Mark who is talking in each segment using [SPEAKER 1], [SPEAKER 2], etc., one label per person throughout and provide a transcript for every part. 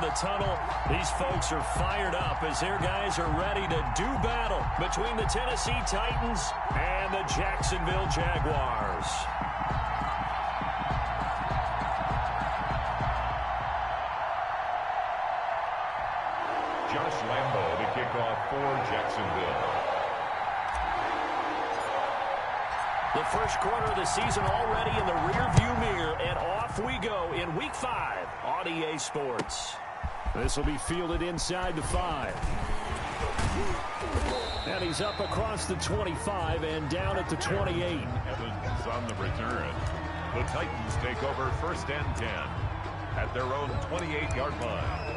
[SPEAKER 1] the tunnel. These folks are fired up as their guys are ready to do battle between the Tennessee Titans and the Jacksonville Jaguars.
[SPEAKER 2] Josh Lambo to kick off for Jacksonville.
[SPEAKER 1] The first quarter of the season already in the rearview mirror, and off we go in Week 5 on EA Sports. This will be fielded inside the 5. And he's up across the 25 and down at the 28.
[SPEAKER 2] Evans on the return. The Titans take over 1st and 10 at their own 28-yard line.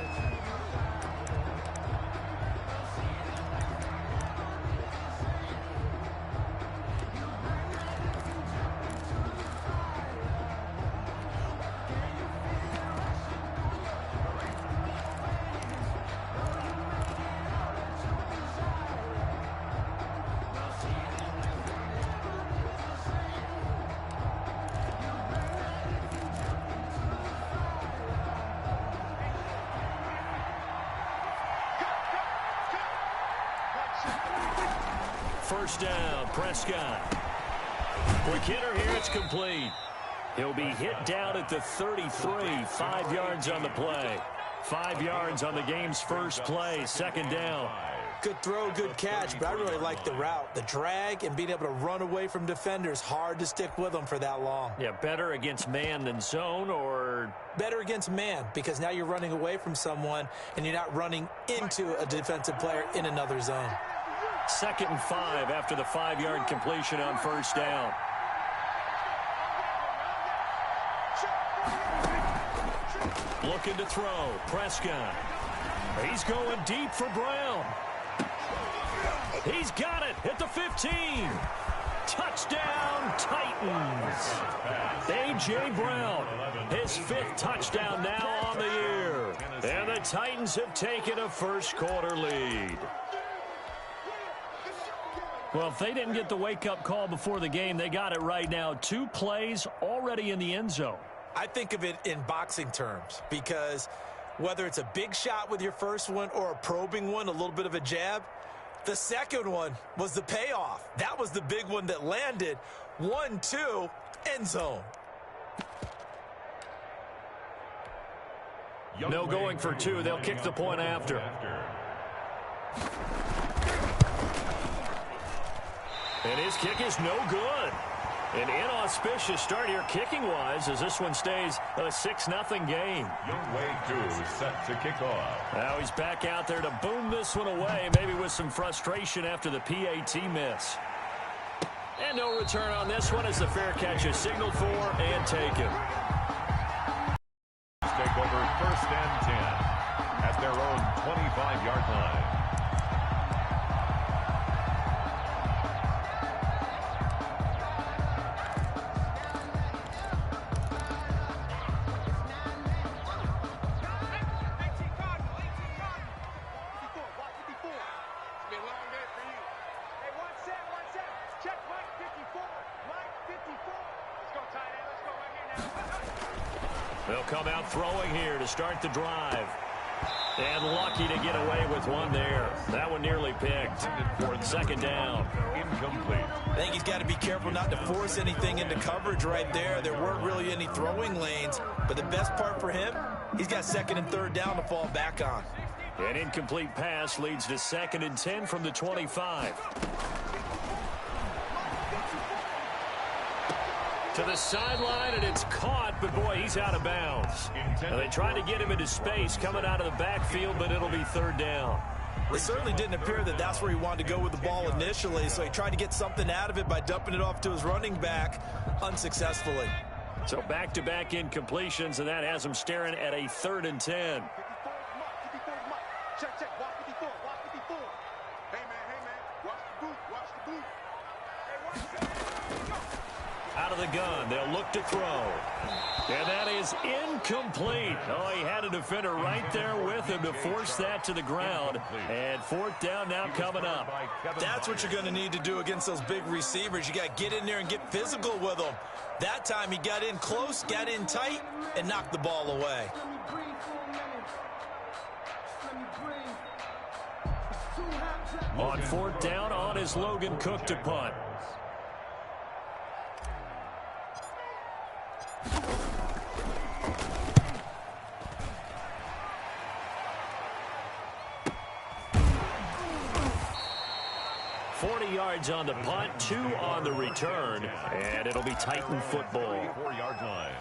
[SPEAKER 1] First down, Prescott. Quick hitter here, it's complete. He'll be hit down at the 33, 5 yards on the play. 5 yards on the game's first play, 2nd down.
[SPEAKER 3] Good throw, good catch, but I really like the route. The drag and being able to run away from defenders, hard to stick with them for that long.
[SPEAKER 1] Yeah, better against man than zone, or?
[SPEAKER 3] Better against man, because now you're running away from someone and you're not running into a defensive player in another zone.
[SPEAKER 1] 2nd and 5 after the 5-yard completion on first down. Looking to throw, Prescott. He's going deep for Brown. He's got it at the 15. Touchdown, Titans. A.J. Brown, his 5th touchdown now on the year. And the Titans have taken a first quarter lead. Well, if they didn't get the wake-up call before the game, they got it right now. 2 plays already in the end zone.
[SPEAKER 3] I think of it in boxing terms, because whether it's a big shot with your first one or a probing one, a little bit of a jab, the second one was the payoff. That was the big one that landed. 1-2, end zone.
[SPEAKER 1] No going for 2. They'll kick the point after. And his kick is no good. An inauspicious start here kicking-wise as this one stays a 6-0 game.
[SPEAKER 2] Young Wei 2 set to kick off.
[SPEAKER 1] Now he's back out there to boom this one away, maybe with some frustration after the PAT miss. And no return on this one as the fair catch is signaled for and taken.
[SPEAKER 2] Take over 1st and 10 at their own 25-yard line.
[SPEAKER 1] They'll come out throwing here to start the drive. And lucky to get away with one there. That one nearly picked. 2nd down.
[SPEAKER 2] Incomplete.
[SPEAKER 3] I think he's got to be careful not to force anything into coverage right there. There weren't really any throwing lanes. But the best part for him, he's got 2nd and 3rd down to fall back on.
[SPEAKER 1] An incomplete pass leads to 2nd and 10 from the 25. To the sideline, and it's caught, but boy, he's out of bounds. And they tried to get him into space coming out of the backfield, but it'll be 3rd down.
[SPEAKER 3] It certainly didn't appear that that's where he wanted to go with the ball initially, so he tried to get something out of it by dumping it off to his running back unsuccessfully.
[SPEAKER 1] So back-to-back incompletions, and that has him staring at a 3rd and 10.
[SPEAKER 4] Check, watch 54, watch 54. Hey, man, watch the boot, watch the boot. Hey, watch
[SPEAKER 1] out of the gun, they'll look to throw. And that is incomplete. Oh, he had a defender right there with him to force that to the ground. And 4th down now coming up.
[SPEAKER 3] That's what you're going to need to do against those big receivers. You got to get in there and get physical with them. That time he got in close, got in tight, and knocked the ball away.
[SPEAKER 1] On fourth down, on is Logan Cook to punt. Yards on the punt, 2 on the return, and it'll be Titan football.
[SPEAKER 2] 4-yard line.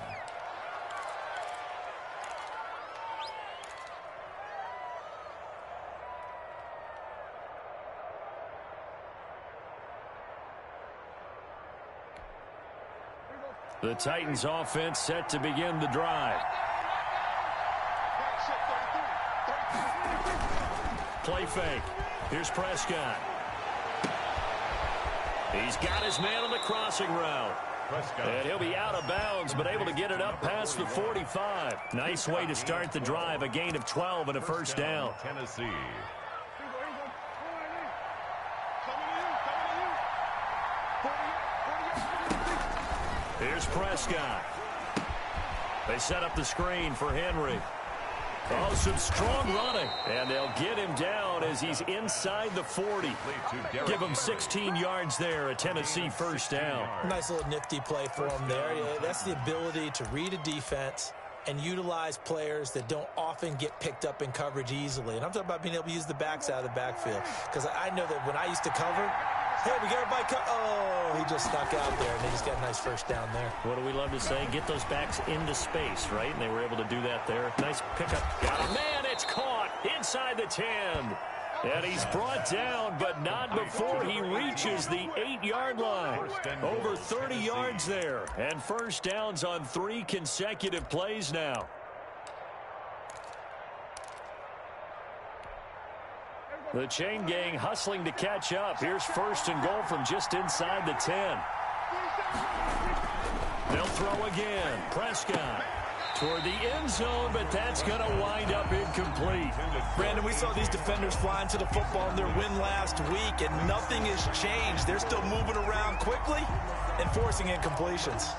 [SPEAKER 1] The Titans offense set to begin the drive. Play fake. Here's Prescott. He's got his man on the crossing route. And he'll be out of bounds, but able to get it up past the 45. Nice way to start the drive. A gain of 12 and a first down.
[SPEAKER 2] Tennessee.
[SPEAKER 1] Here's Prescott. They set up the screen for Henry. Oh, some strong running. And they'll get him down as he's inside the 40. Give him 16 yards there, a Tennessee first down.
[SPEAKER 3] Nice little nifty play for him there. Yeah, that's the ability to read a defense and utilize players that don't often get picked up in coverage easily. And I'm talking about being able to use the backs out of the backfield. Because I know that when I used to cover, hey, we got everybody oh, he just snuck out there, and they just got a nice first down there.
[SPEAKER 1] What do we love to say? Get those backs into space, right? And they were able to do that there. Nice pickup. Got a man, it's caught inside the 10. And he's brought down, but not before he reaches the 8-yard line. Over 30 yards there. And first downs on 3 consecutive plays now. The chain gang hustling to catch up. Here's first and goal from just inside the 10. They'll throw again. Prescott toward the end zone, but that's going to wind up incomplete.
[SPEAKER 3] Brandon, we saw these defenders flying to the football in their win last week, and nothing has changed. They're still moving around quickly and forcing incompletions.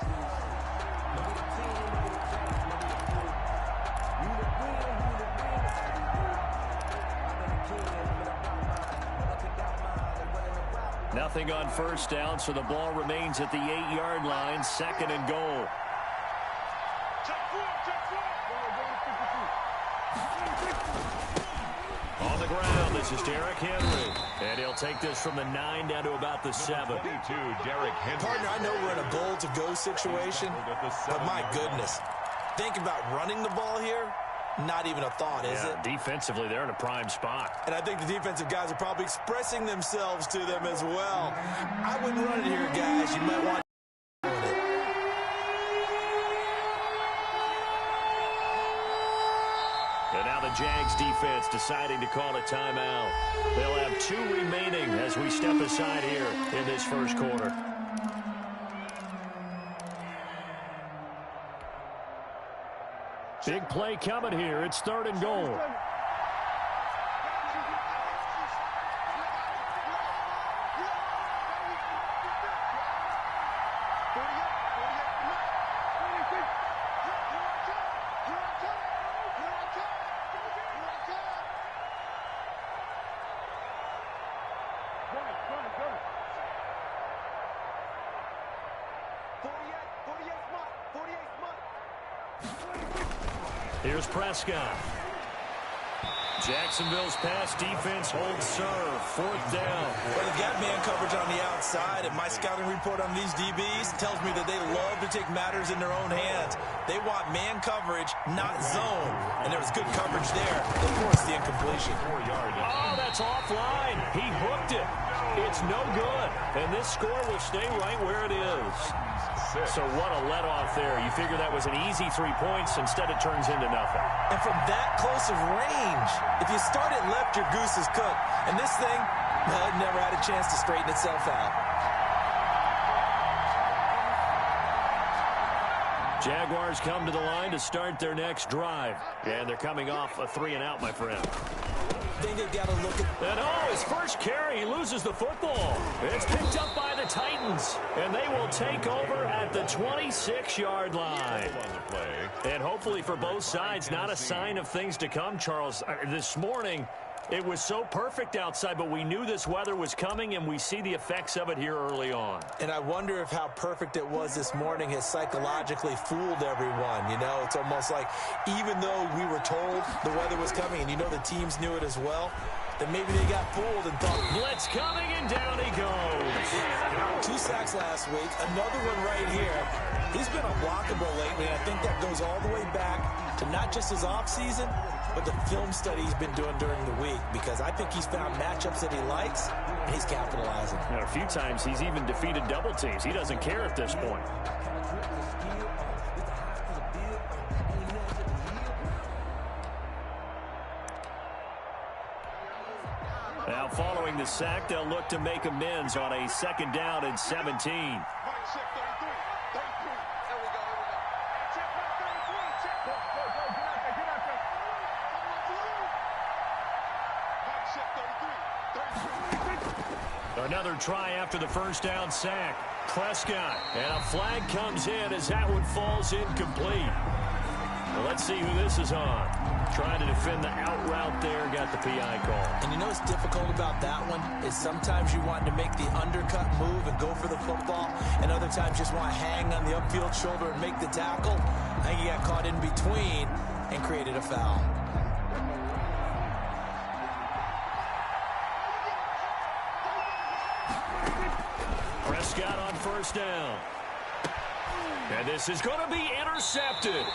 [SPEAKER 1] Nothing on first down, so the ball remains at the 8-yard line, second and goal. On the ground, this is Derrick Henry. And he'll take this from the 9 down to about the 7.
[SPEAKER 2] Derrick Henry.
[SPEAKER 3] Partner, I know we're in a goal-to-go situation, but my goodness, think about running the ball here. Not even a thought, is it?
[SPEAKER 1] Defensively, they're in a prime spot.
[SPEAKER 3] And I think the defensive guys are probably expressing themselves to them as well. I wouldn't run it here, guys. You might want to run it.
[SPEAKER 1] And now the Jags defense deciding to call a timeout. They'll have 2 remaining as we step aside here in this first quarter. Big play coming here. It's third and goal. Here's Prescott. Jacksonville's pass defense holds serve. Fourth down.
[SPEAKER 3] Well, they've got man coverage on the outside, and my scouting report on these DBs tells me that they love to take matters in their own hands. They want man coverage, not zone. And there was good coverage there. They forced the incompletion.
[SPEAKER 1] Oh, that's offline. He hooked it. It's no good. And this score will stay right where it is. So what a let-off there. You figure that was an easy 3 points. Instead, it turns into nothing.
[SPEAKER 3] And from that close of range, if you start it left, your goose is cooked. And this thing, well, it never had a chance to straighten itself out.
[SPEAKER 1] Jaguars come to the line to start their next drive. And they're coming off a 3-and-out, my friend.
[SPEAKER 3] I think they've got to look at...
[SPEAKER 1] And oh, his first carry, he loses the football. It's picked up by the Titans. And they will take over at the 26-yard line. And hopefully for both sides, not a sign of things to come, Charles. This morning, It was so perfect outside, but we knew this weather was coming, and we see the effects of it here early on.
[SPEAKER 3] And I wonder if how perfect it was this morning has psychologically fooled everyone. You know, it's almost like even though we were told the weather was coming, and you know the teams knew it as well, then maybe they got fooled and thought,
[SPEAKER 1] blitz coming, and down he goes.
[SPEAKER 3] 2 sacks last week, another one right here. He's been unblockable lately, and I think that goes all the way back to not just his offseason, but the film study he's been doing during the week, because I think he's found matchups that he likes, and he's capitalizing.
[SPEAKER 1] And a few times he's even defeated double teams. He doesn't care at this point. Now following the sack, they'll look to make amends on a 2nd down and 17. Another try after the 1st down sack. Prescott, and a flag comes in as that one falls incomplete. Well, let's see who this is on. Trying to defend the out route there, got the PI call.
[SPEAKER 3] And you know what's difficult about that one is sometimes you want to make the undercut move and go for the football, and other times just want to hang on the upfield shoulder and make the tackle. I think he got caught in between and created a foul.
[SPEAKER 1] Prescott on 1st down. And this is going to be intercepted.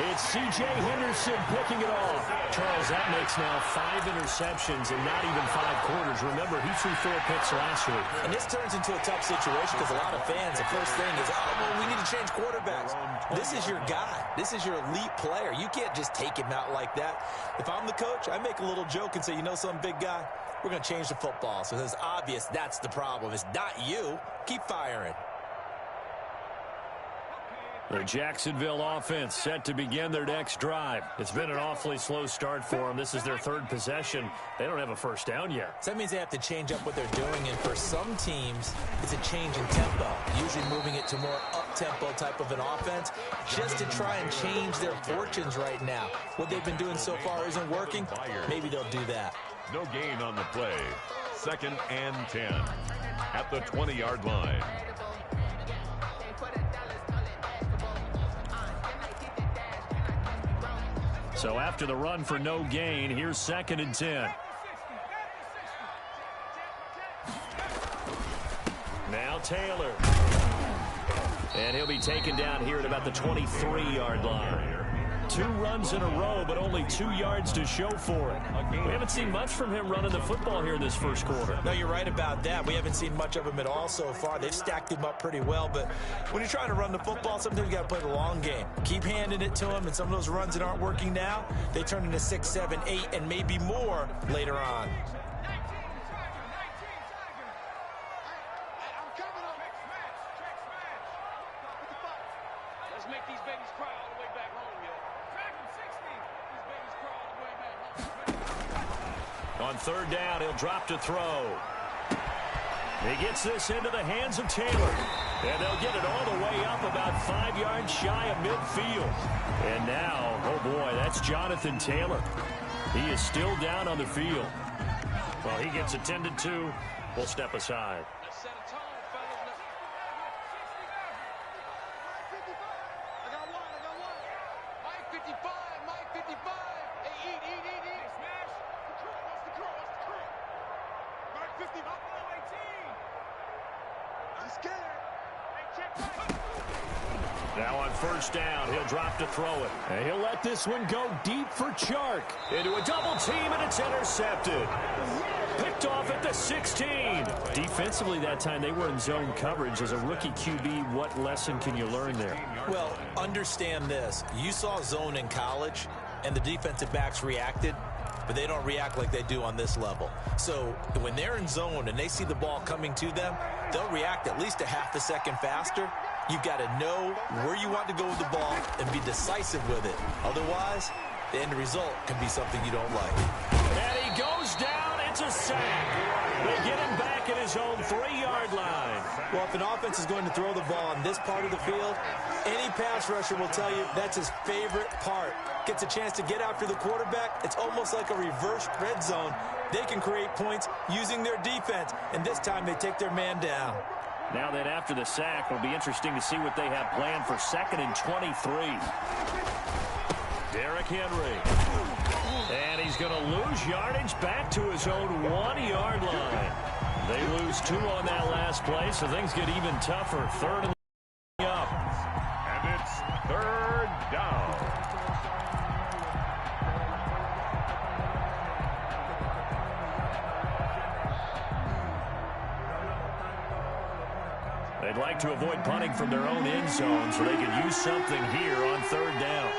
[SPEAKER 1] It's C.J. Henderson picking it off. Charles, that makes now 5 interceptions in not even 5 quarters. Remember, he threw 4 picks last week.
[SPEAKER 3] And this turns into a tough situation because a lot of fans, the first thing is, oh, well, we need to change quarterbacks. This is your guy. This is your elite player. You can't just take him out like that. If I'm the coach, I make a little joke and say, you know some big guy, we're going to change the football. So it's obvious that's the problem. It's not you. Keep firing.
[SPEAKER 1] The Jacksonville offense set to begin their next drive. It's been an awfully slow start for them. This is their 3rd possession. They don't have a 1st down yet.
[SPEAKER 3] So that means they have to change up what they're doing, and for some teams, it's a change in tempo, usually moving it to more up-tempo type of an offense, just to try and change their fortunes right now. What they've been doing so far isn't working. Maybe they'll do that.
[SPEAKER 2] No gain on the play. 2nd and 10 at the 20-yard line.
[SPEAKER 1] So after the run for no gain, here's 2nd and 10. Now Taylor. And he'll be taken down here at about the 23-yard line. 2 runs in a row, but only 2 yards to show for it. We haven't seen much from him running the football here in this 1st quarter.
[SPEAKER 3] No, you're right about that. We haven't seen much of him at all so far. They've stacked him up pretty well, but when you're trying to run the football, sometimes you got to play the long game. Keep handing it to him, and some of those runs that aren't working now, they turn into 6, 7, 8, and maybe more later on.
[SPEAKER 4] Let's make these babies cry all the way back home, yo. Track him 60. These babies cry all the way back home.
[SPEAKER 1] On 3rd down, he'll drop to throw. He gets this into the hands of Taylor. And they'll get it all the way up about 5 yards shy of midfield. And now, oh boy, that's Jonathan Taylor. He is still down on the field. Well, he gets attended to. We'll step aside.
[SPEAKER 4] Let's set a tone, fellas. I got one. Mike 55. Hey, eat. Smash. What's the crew? Mike 50. Up below 18. I'm scared. Hey, check.
[SPEAKER 1] Now on 1st down, he'll drop to throw it. And he'll let this one go deep for Chark. Into a double team, and it's intercepted. Picked off at the 16. Defensively that time, they were in zone coverage. As a rookie QB, what lesson can you learn there?
[SPEAKER 3] Well, understand this. You saw zone in college, and the defensive backs reacted, but they don't react like they do on this level. So when they're in zone and they see the ball coming to them, they'll react at least a half a second faster. You've got to know where you want to go with the ball and be decisive with it. Otherwise, the end result can be something you don't like.
[SPEAKER 1] And he goes down. It's a sack. They get him back at his own 3-yard line.
[SPEAKER 3] Well, if an offense is going to throw the ball on this part of the field, any pass rusher will tell you that's his favorite part. Gets a chance to get after the quarterback. It's almost like a reverse red zone. They can create points using their defense, and this time they take their man down.
[SPEAKER 1] Now that after the sack, it'll be interesting to see what they have planned for 2nd and 23. Derrick Henry. And he's going to lose yardage back to his own 1-yard line. They lose 2 on that last play, so things get even tougher. 3rd and up.
[SPEAKER 2] And it's 3rd down.
[SPEAKER 1] They'd like to avoid punting from their own end zone so they could use something here on 3rd down.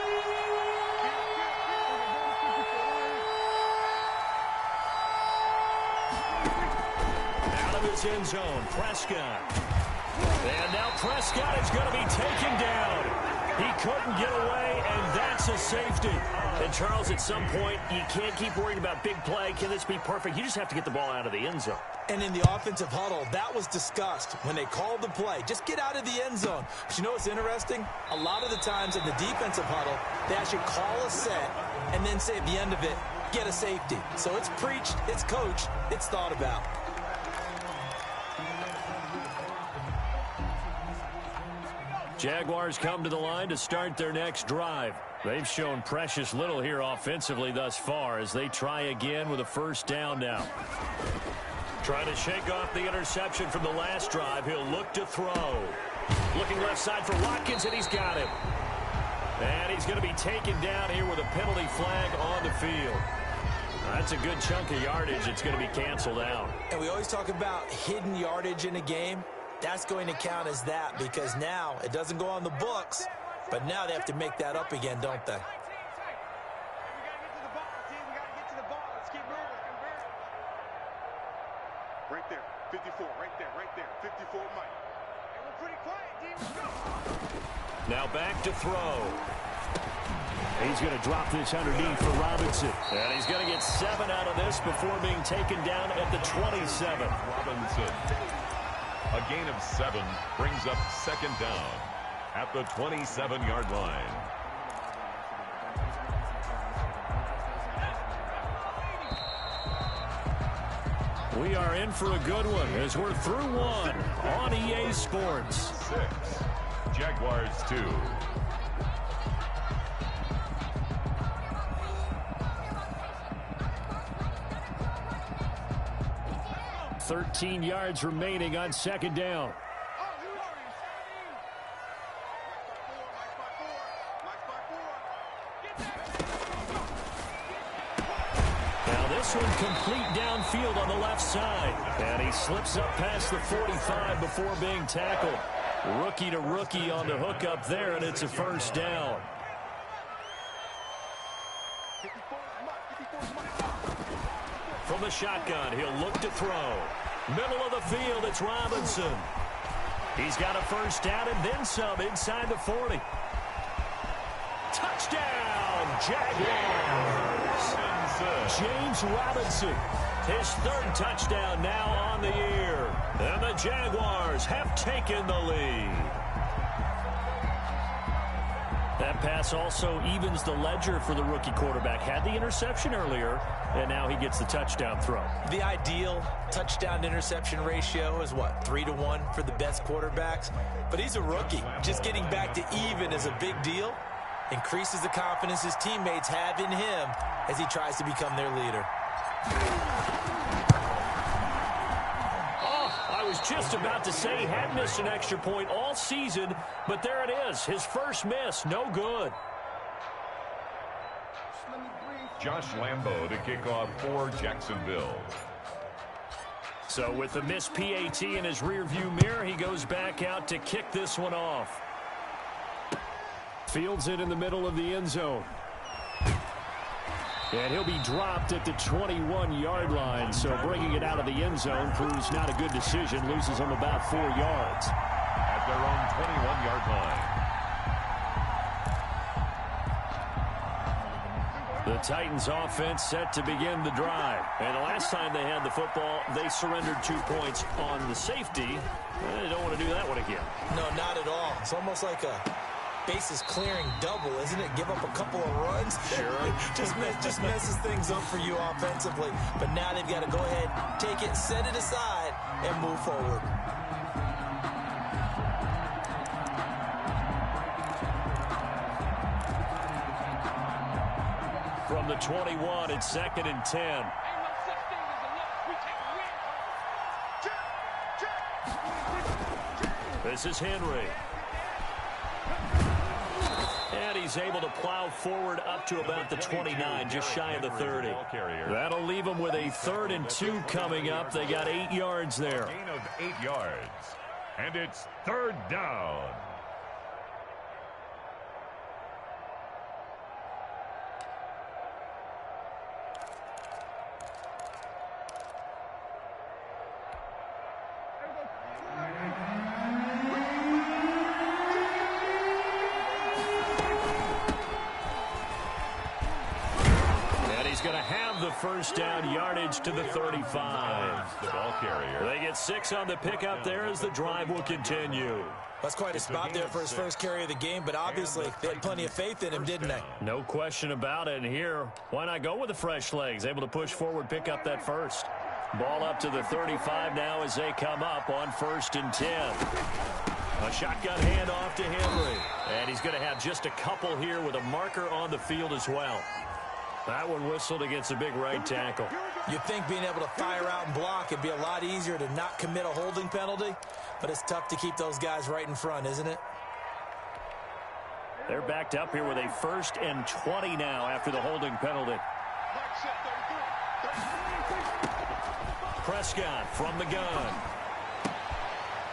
[SPEAKER 1] Out of his end zone, Prescott. And now Prescott is going to be taken down. He couldn't get away, and that's a safety. And, Charles, at some point, you can't keep worrying about big play. Can this be perfect? You just have to get the ball out of the end zone.
[SPEAKER 3] And in the offensive huddle, that was discussed when they called the play. Just get out of the end zone. But you know what's interesting? A lot of the times in the defensive huddle, they actually call a set and then say at the end of it, get a safety. So it's preached, it's coached, it's thought about.
[SPEAKER 1] Jaguars come to the line to start their next drive. They've shown precious little here offensively thus far as they try again with a 1st down now. Trying to shake off the interception from the last drive. He'll look to throw. Looking left side for Watkins, and he's got him. And he's going to be taken down here with a penalty flag on the field. That's a good chunk of yardage. It's going to be canceled out.
[SPEAKER 3] And we always talk about hidden yardage in a game. That's going to count as that because now it doesn't go on the books, but now they have to make that up again, don't they?
[SPEAKER 4] Right there, 54, right there, 54 Mike. Hey, we're pretty quiet, D. Let's go.
[SPEAKER 1] Now back to throw. He's going to drop this underneath for Robinson. And he's going to get 7 out of this before being taken down at the 27.
[SPEAKER 2] Robinson. A gain of 7 brings up 2nd down at the 27-yard line.
[SPEAKER 1] We are in for a good one as we're through 1 on EA Sports.
[SPEAKER 2] 6. Jaguars 2.
[SPEAKER 1] $13 yards remaining on 2nd down. Now this one complete downfield on the left side. And he slips up past the 45 before being tackled. Rookie to rookie on the hook up there, and it's a 1st down. From the shotgun, he'll look to throw. Middle of the field, it's Robinson. He's got a 1st down and then some inside the 40. Touchdown, Jaguars. James Robinson, his 3rd touchdown now on the year. And the Jaguars have taken the lead. That pass also evens the ledger for the rookie quarterback. Had the interception earlier, and now he gets the touchdown throw.
[SPEAKER 3] The ideal touchdown-interception ratio is, what, 3-to-1 for the best quarterbacks? But he's a rookie. Just getting back to even is a big deal. Increases the confidence his teammates have in him as he tries to become their leader.
[SPEAKER 1] I was just about to say he had missed an extra point all season, but there it is. His first miss, no good.
[SPEAKER 2] Josh Lambo to kick off for Jacksonville.
[SPEAKER 1] So with the missed PAT in his rearview mirror, he goes back out to kick this one off. Fields it in the middle of the end zone. And he'll be dropped at the 21-yard line, so bringing it out of the end zone proves not a good decision. Loses him about 4 yards.
[SPEAKER 2] At their own 21-yard line.
[SPEAKER 1] The Titans offense set to begin the drive. And the last time they had the football, they surrendered 2 points on the safety. They don't want to do that one again.
[SPEAKER 3] No, not at all. It's almost like a bases clearing double, isn't it? Give up a couple of runs.
[SPEAKER 1] Sure.
[SPEAKER 3] just messes things up for you offensively. But now they've got to go ahead, take it, set it aside, and move forward.
[SPEAKER 1] From the 21, it's 2nd and 10. This is Henry. And he's able to plow forward up to about the 29, just shy of the 30. That'll leave them with a 3rd and 2 coming up. They got 8 yards there.
[SPEAKER 2] Gain of 8 yards. And it's 3rd down.
[SPEAKER 1] Going to have the first down, yardage to the 35.
[SPEAKER 2] The ball carrier.
[SPEAKER 1] They get 6 on the pickup there as the drive will continue.
[SPEAKER 3] That's quite a spot there for his first carry of the game, but obviously they had plenty of faith in him, didn't they?
[SPEAKER 1] No question about it. And here, why not go with the fresh legs? Able to push forward, pick up that first. Ball up to the 35 now as they come up on 1st and 10. A shotgun handoff to Henry. And he's going to have just a couple here with a marker on the field as well. That one whistled against a big right tackle.
[SPEAKER 3] You'd think being able to fire out and block it'd be a lot easier to not commit a holding penalty, but it's tough to keep those guys right in front, isn't it?
[SPEAKER 1] They're backed up here with a 1st and 20 now after the holding penalty. Prescott from the gun.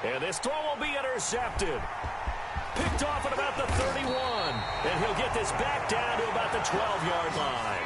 [SPEAKER 1] And this throw will be intercepted. Picked off at about the 31. And he'll get this back down to about the 12-yard line.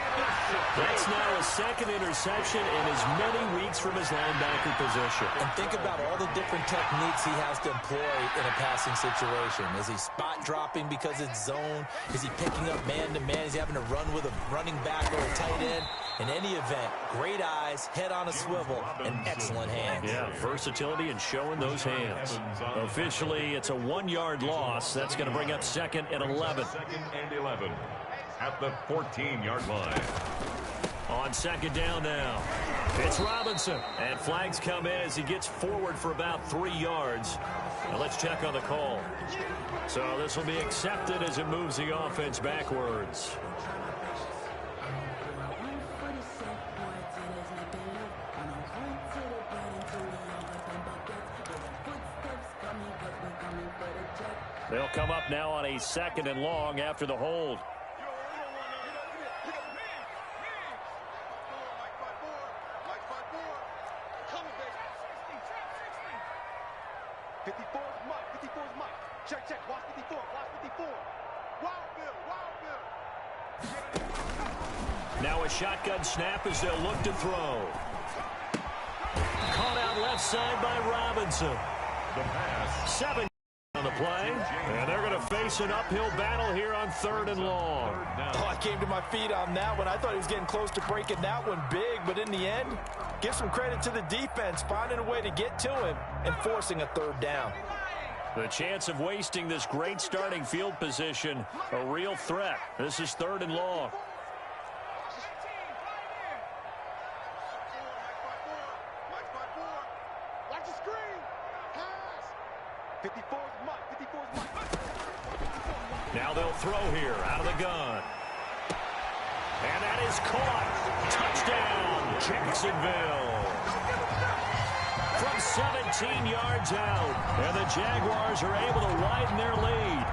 [SPEAKER 1] That's now his 2nd interception in as many weeks from his linebacker position.
[SPEAKER 3] And think about all the different techniques he has to employ in a passing situation. Is he spot dropping because it's zone? Is he picking up man-to-man? Is he having to run with a running back or a tight end? In any event, great eyes, head on a swivel, and excellent hands.
[SPEAKER 1] Yeah, versatility and showing those hands. Officially, it's a 1-yard loss. That's going to bring up 2nd and 11.
[SPEAKER 2] 2nd and 11 at the 14-yard line.
[SPEAKER 1] On 2nd down now, it's Robinson. And flags come in as he gets forward for about 3 yards. Now let's check on the call. So this will be accepted as it moves the offense backwards. They'll come up now on a 2nd and long after the hold.
[SPEAKER 4] Check. Watch 54. Wild Bill.
[SPEAKER 1] Now a shotgun snap as they'll look to throw. Caught out left side by Robinson.
[SPEAKER 2] The pass.
[SPEAKER 1] 7 on the play. And they're going to face an uphill battle here on 3rd and long.
[SPEAKER 3] Oh, I came to my feet on that one. I thought he was getting close to breaking that one big, but in the end, give some credit to the defense, finding a way to get to him and forcing a 3rd down.
[SPEAKER 1] The chance of wasting this great starting field position, a real threat. This is 3rd and long.
[SPEAKER 4] Watch the screen. Pass. 54's Mike.
[SPEAKER 1] Now they'll throw here out of the gun. And that is caught. Touchdown, Jacksonville. From 17 yards out. And the Jaguars are able to widen their lead.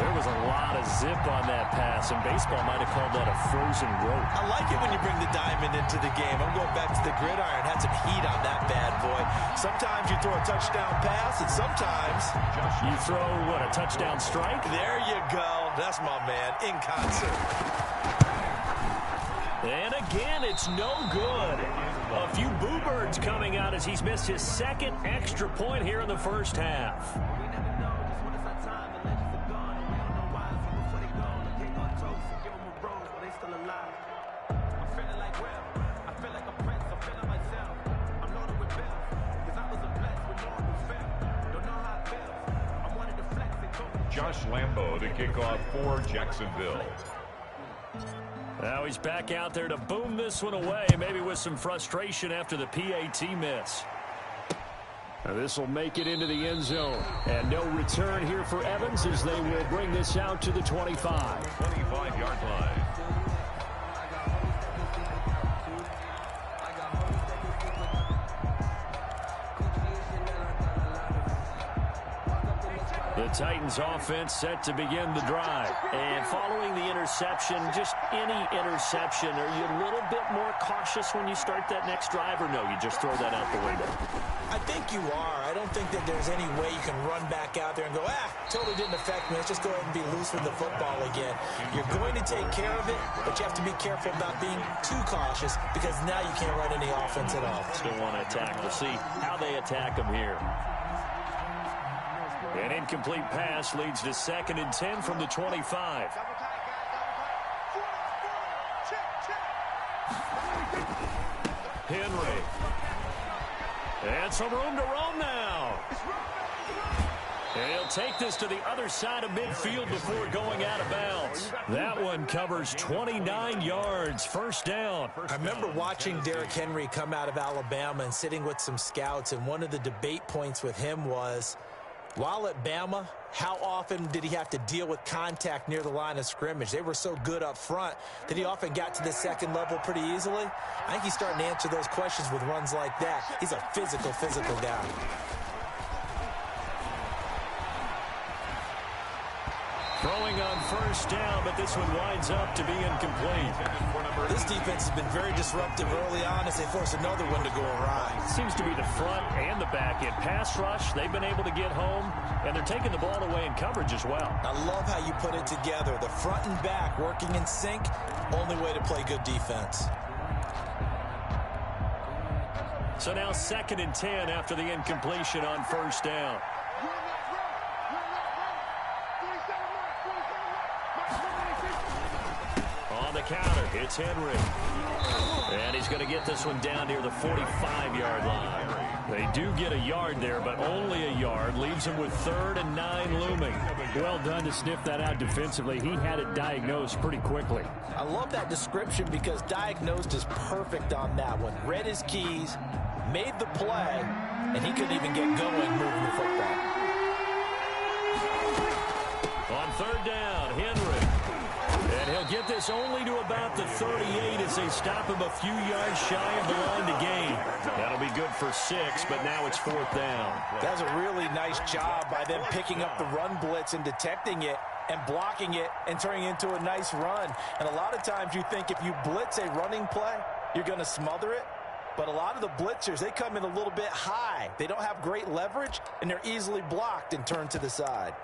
[SPEAKER 1] There was a lot of zip on that pass, and baseball might have called that a frozen rope.
[SPEAKER 3] I like it when you bring the diamond into the game. I'm going back to the gridiron. Had some heat on that bad boy. Sometimes you throw a touchdown pass, and sometimes
[SPEAKER 1] you throw, what, a touchdown strike?
[SPEAKER 3] There you go. That's my man, in concert.
[SPEAKER 1] And again, it's no good. A few boo birds coming out as he's missed his 2nd extra point here in the first half.
[SPEAKER 2] Josh Lambo to kick off for Jacksonville.
[SPEAKER 1] Now he's back out there to boom this one away, maybe with some frustration after the PAT miss. Now this will make it into the end zone. And no return here for Evans as they will bring this out to the 25.
[SPEAKER 2] 25-yard line.
[SPEAKER 1] The Titans offense set to begin the drive. And following the interception, just any interception, are you a little bit more cautious when you start that next drive, or no, you just throw that out the window?
[SPEAKER 3] I think you are. I don't think that there's any way you can run back out there and go, totally didn't affect me. Let's just go ahead and be loose with the football again. You're going to take care of it, but you have to be careful about being too cautious because now you can't run any offense at all.
[SPEAKER 1] Still want to attack. We'll see how they attack them here. An incomplete pass leads to 2nd and 10 from the 25. Henry. And some room to roam now. And he'll take this to the other side of midfield before going out of bounds. That one covers 29 yards. First down.
[SPEAKER 3] I remember watching Derrick Henry come out of Alabama and sitting with some scouts, and one of the debate points with him was, while at Bama, how often did he have to deal with contact near the line of scrimmage? They were so good up front that he often got to the second level pretty easily. I think he's starting to answer those questions with runs like that. He's a physical guy.
[SPEAKER 1] Throwing on first down, but this one winds up to be incomplete.
[SPEAKER 3] This defense has been very disruptive early on as they force another one to go awry.
[SPEAKER 1] Seems to be the front and the back. In pass rush, they've been able to get home, and they're taking the ball away in coverage as well.
[SPEAKER 3] I love how you put it together. The front and back working in sync, only way to play good defense.
[SPEAKER 1] So now 2nd and 10 after the incompletion on first down. On the counter, it's Henry. And he's going to get this one down near the 45-yard line. They do get a yard there, but only a yard. Leaves him with 3rd and 9 looming. Well done to sniff that out defensively. He had it diagnosed pretty quickly.
[SPEAKER 3] I love that description because diagnosed is perfect on that one. Read his keys, made the play, and he couldn't even get going moving the football.
[SPEAKER 1] On 3rd down, Henry. And he'll get this only to about the 38 as they stop him a few yards shy of the line to gain. That'll be good for 6, but now it's 4th down.
[SPEAKER 3] That's a really nice job by them picking up the run blitz and detecting it and blocking it and turning it into a nice run. And a lot of times you think if you blitz a running play, you're going to smother it. But a lot of the blitzers, they come in a little bit high. They don't have great leverage, and they're easily blocked and turned to the side.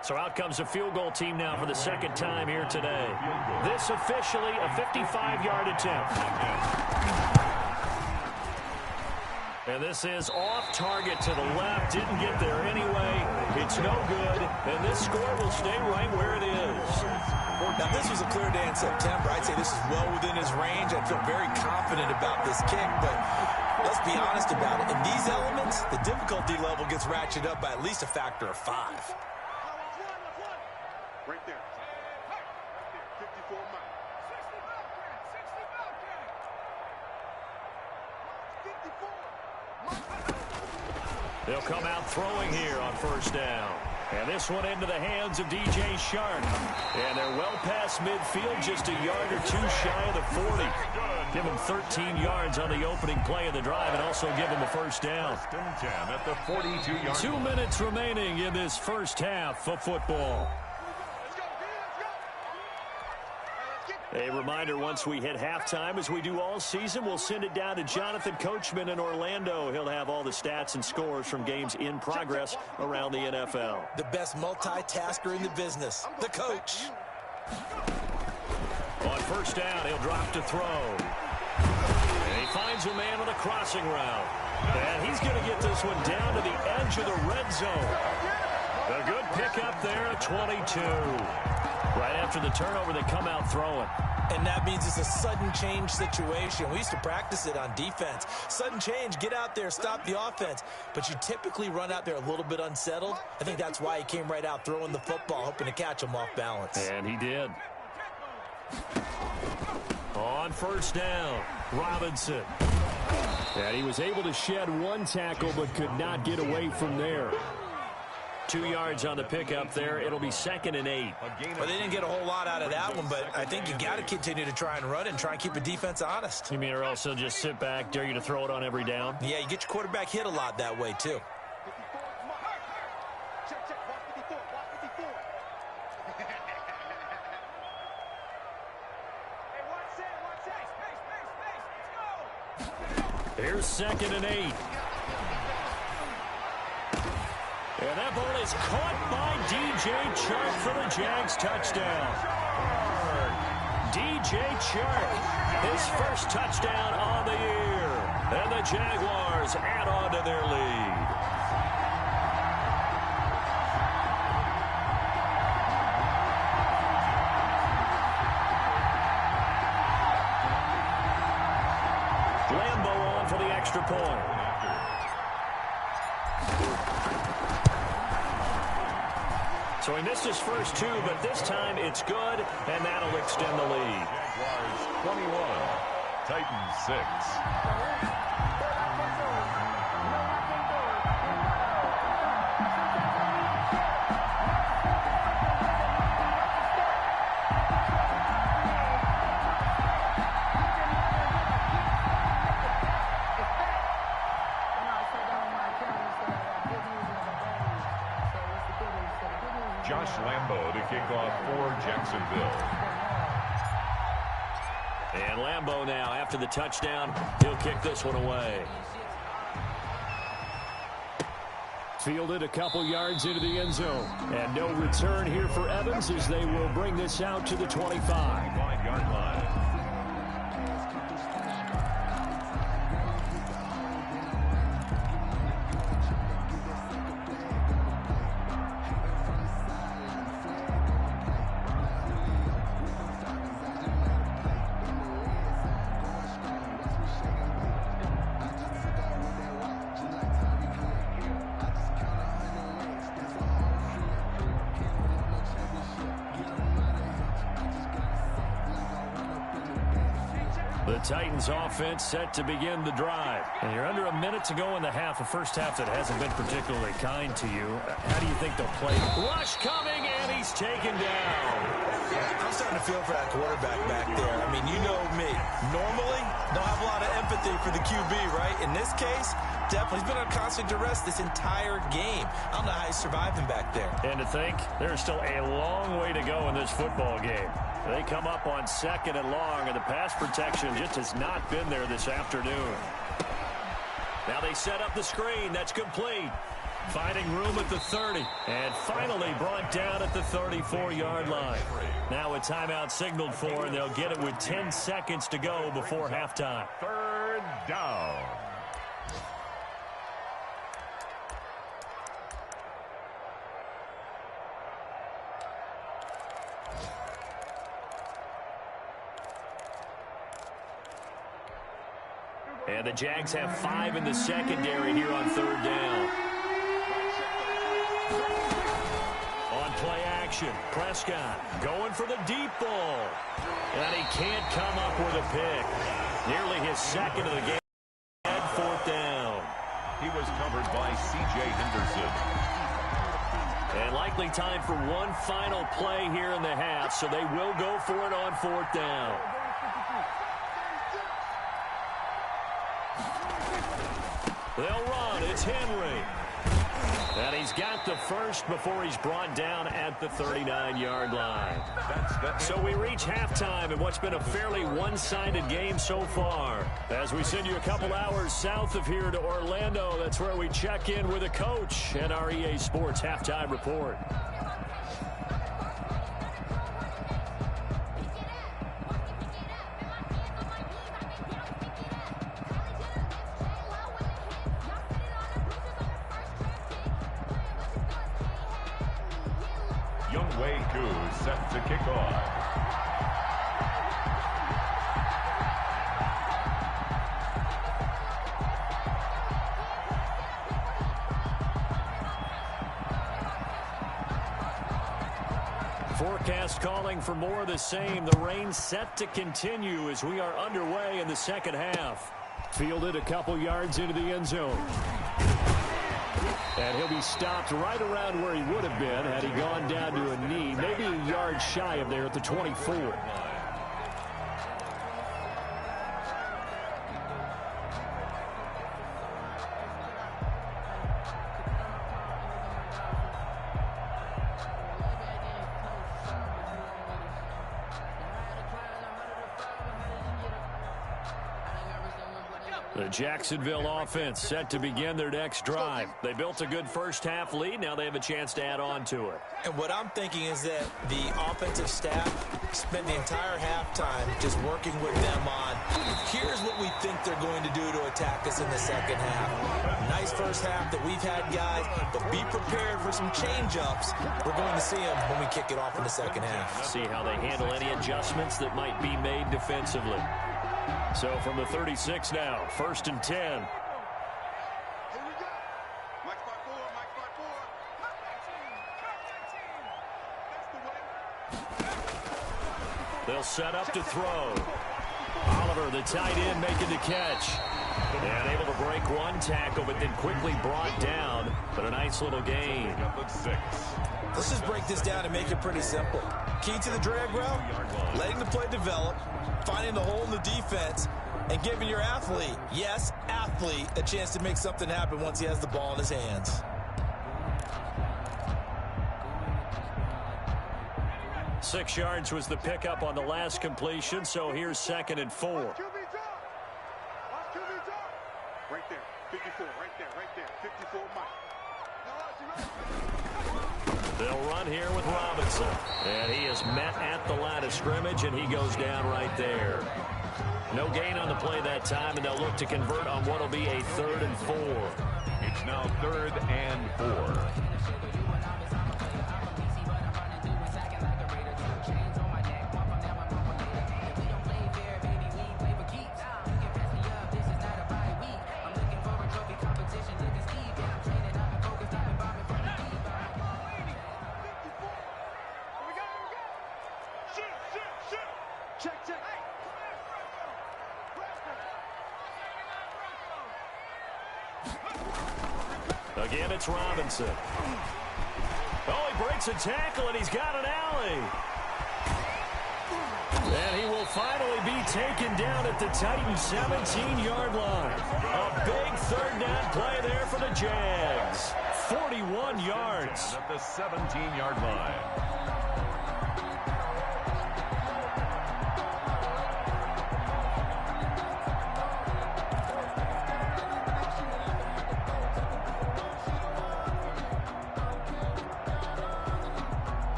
[SPEAKER 1] So out comes the field goal team now for the 2nd time here today. This officially a 55-yard attempt. And this is off target to the left. Didn't get there anyway. It's no good. And this score will stay right where it is.
[SPEAKER 3] Now, this was a clear day in September. I'd say this is well within his range. I feel very confident about this kick, but let's be honest about it. In these elements, the difficulty level gets ratcheted up by at least a factor of 5.
[SPEAKER 4] Right there. 54 miles. 54.
[SPEAKER 1] They'll come out throwing here on first down. And this one into the hands of DJ Shark. And they're well past midfield, just a yard or two shy of the 40. Give them 13 yards on the opening play of the drive and also give them a first down.
[SPEAKER 2] 1st and 10 at the 42-yard
[SPEAKER 1] 2 minutes remaining in this first half of football. A reminder, once we hit halftime, as we do all season, we'll send it down to Jonathan Coachman in Orlando. He'll have all the stats and scores from games in progress around the NFL.
[SPEAKER 3] The best multitasker in the business, the coach.
[SPEAKER 1] On first down, he'll drop to throw. And he finds a man on a crossing route. And he's going to get this one down to the edge of the red zone. A good pickup there at 22. Right after the turnover, they come out throwing.
[SPEAKER 3] And that means it's a sudden change situation. We used to practice it on defense. Sudden change, get out there, stop the offense. But you typically run out there a little bit unsettled. I think that's why he came right out throwing the football, hoping to catch him off balance.
[SPEAKER 1] And he did. On first down, Robinson. And he was able to shed one tackle but could not get away from there. 2 yards on the pickup there. It'll be 2nd and 8.
[SPEAKER 3] Well, they didn't get a whole lot out of that one, but I think you got to continue to try and run it and try and keep the defense honest.
[SPEAKER 1] You mean or else they'll just sit back, dare you to throw it on every down?
[SPEAKER 3] Yeah, you get your quarterback hit a lot that way, too.
[SPEAKER 1] Here's 2nd and 8. And that ball is caught by DJ Chark for the Jags touchdown. DJ Chark, his first touchdown on the year. And the Jaguars add on to their lead. Lambo on for the extra point. So he missed his first 2, but this time it's good, and that'll extend the lead.
[SPEAKER 2] Jaguars 21, Titans 6. Josh Lambo to kick off for Jacksonville.
[SPEAKER 1] And Lambo now, after the touchdown, he'll kick this one away. Fielded a couple yards into the end zone. And no return here for Evans as they will bring this out to the 25.
[SPEAKER 2] 25-yard line.
[SPEAKER 1] The Titans offense set to begin the drive. And you're under a minute to go in the half, a first half that hasn't been particularly kind to you. How do you think they'll play? Rush coming, and he's taken down.
[SPEAKER 3] I'm starting to feel for that quarterback back there. I mean, you know me. Normally, don't have a lot of empathy for the QB, right? In this case, definitely. He's been on constant duress this entire game. I don't know how he's surviving back there.
[SPEAKER 1] And to think, there's still a long way to go in this football game. They come up on 2nd and long, and the pass protection just has not been there this afternoon. Now they set up the screen. That's complete. Finding room at the 30. And finally brought down at the 34-yard line. Now a timeout signaled for, and they'll get it with 10 seconds to go before halftime.
[SPEAKER 2] 3rd down.
[SPEAKER 1] And the Jags have 5 in the secondary here on 3rd down. On play action, Prescott going for the deep ball. And he can't come up with a pick. Nearly his 2nd of the game. And 4th down.
[SPEAKER 2] He was covered by C.J. Henderson.
[SPEAKER 1] And likely time for one final play here in the half, so they will go for it on 4th down. They'll run. It's Henry. And he's got the first before he's brought down at the 39-yard line. So we reach halftime in what's been a fairly one-sided game so far. As we send you a couple hours south of here to Orlando, that's where we check in with a coach and our EA Sports Halftime Report.
[SPEAKER 2] Set to kick off.
[SPEAKER 1] forecast calling for more of the same. The rain set to continue as we are underway in the second half. Fielded a couple yards into the end zone. And he'll be stopped right around where he would have been had he gone down to a knee, maybe a yard shy of there at the 24. The Jacksonville offense set to begin their next drive. They built a good first-half lead. Now they have a chance to add on to it.
[SPEAKER 3] And what I'm thinking is that the offensive staff spent the entire halftime just working with them on, here's what we think they're going to do to attack us in the second half. Nice first half that we've had, guys, but be prepared for some change-ups. We're going to see them when we kick it off in the second half.
[SPEAKER 1] See how they handle any adjustments that might be made defensively. So from the 36 now, 1st and 10.
[SPEAKER 4] Here we go. Mike by four, Mike by four. That's the way.
[SPEAKER 1] They'll set up to throw. Oliver, the tight end, making the catch. And able to break one tackle, but then quickly brought down. But a nice little gain.
[SPEAKER 3] Let's just break this down and make it pretty simple. Key to the drag route, letting the play develop, finding the hole in the defense, and giving your athlete, yes, athlete, a chance to make something happen once he has the ball in his hands.
[SPEAKER 1] Six yards was the pickup on the last completion, so here's 2nd and 4.
[SPEAKER 4] Watch QB drop. Watch QB drop. Right there. 54. Right there. 54 Mike.
[SPEAKER 1] They'll run here with Robinson. And he is met at the line of scrimmage, and he goes down right there. No gain on the play that time, and they'll look to convert on what will be a 3rd and 4.
[SPEAKER 2] It's now 3rd and 4.
[SPEAKER 1] Again, it's Robinson. Oh, he breaks a tackle, and he's got an alley. And he will finally be taken down at the Titans' 17-yard line. A big 3rd down play there for the Jags. 41 yards.
[SPEAKER 2] At the 17-yard line.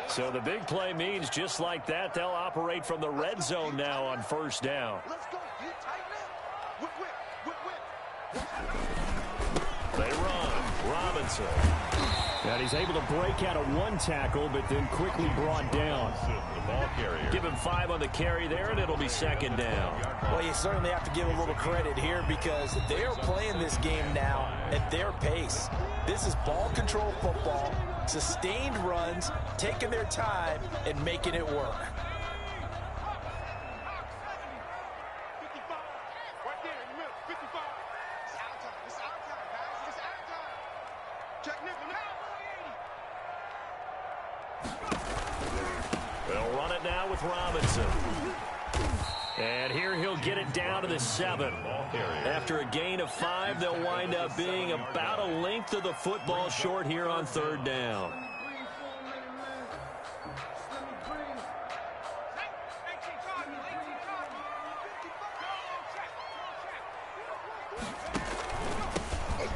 [SPEAKER 1] So the big play means just like that, they'll operate from the red zone now on 1st down.
[SPEAKER 4] Let's go. You tighten up. Whip.
[SPEAKER 1] They run. Robinson. And he's able to break out of one tackle, but then quickly brought down.
[SPEAKER 2] The ball carrier.
[SPEAKER 1] Give him 5 on the carry there, and it'll be 2nd down.
[SPEAKER 3] Well, you certainly have to give a little credit here because they're playing this game now at their pace. This is ball control football, sustained runs, taking their time, and making it work.
[SPEAKER 4] 55. Right there in the middle. 55. It's our time. It's our time, guys. It's our time. Check nickel now.
[SPEAKER 1] They'll run it now with Robinson. And here he'll get it down to the 7. After a gain of 5, they'll wind up being about a length of the football short here on 3rd down.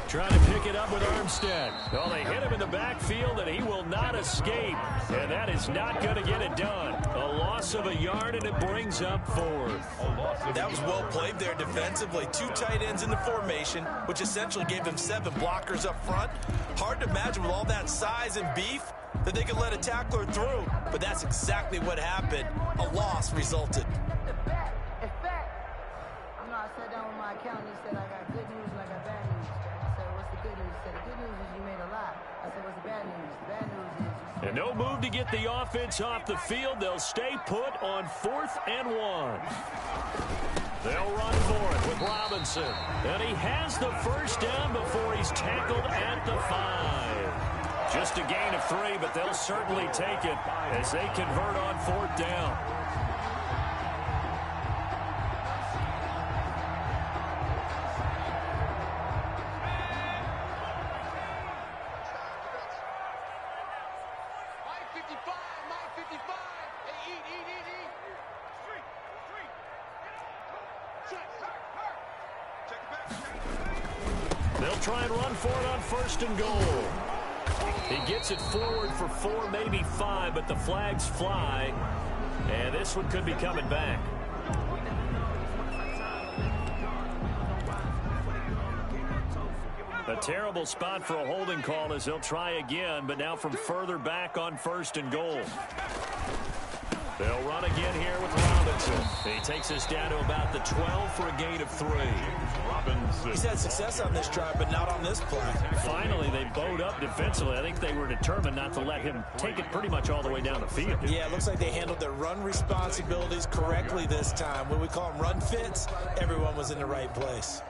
[SPEAKER 1] Trying to pick it up with Armstead. Well, they hit him in the backfield, and he will not escape. And that is not going to get it done. A loss of a yard, and it brings up 4th.
[SPEAKER 3] That was well played there defensively. 2 tight ends in the formation, which essentially gave them 7 blockers up front. Hard to imagine with all that size and beef that they could let a tackler through. But that's exactly what happened. A loss resulted.
[SPEAKER 5] down with my accountant. He said, I got good news and I got bad news. I said, what's the good news? He said, the good news is you made a lot. I said, what's the bad news? The bad news is you...
[SPEAKER 1] And no move to get the offense off the field. They'll stay put on 4th and 1. They'll run for it with Robinson. And he has the first down before he's tackled at the 5. Just a gain of 3, but they'll certainly take it as they convert on 4th down. They'll try and run for it on 1st and goal. He gets it forward for 4, maybe 5, but the flags fly. And this one could be coming back. A terrible spot for a holding call as they'll try again, but now from further back on 1st and goal. They'll run again here with Robinson. He takes us down to about the 12 for a gain of 3.
[SPEAKER 2] Robinson.
[SPEAKER 3] He's had success on this drive, but not on this play.
[SPEAKER 1] Finally, they bowed up defensively. I think they were determined not to let him take it pretty much all the way down the field.
[SPEAKER 3] Yeah, it looks like they handled their run responsibilities correctly this time. When we call them run fits, everyone was in the right place.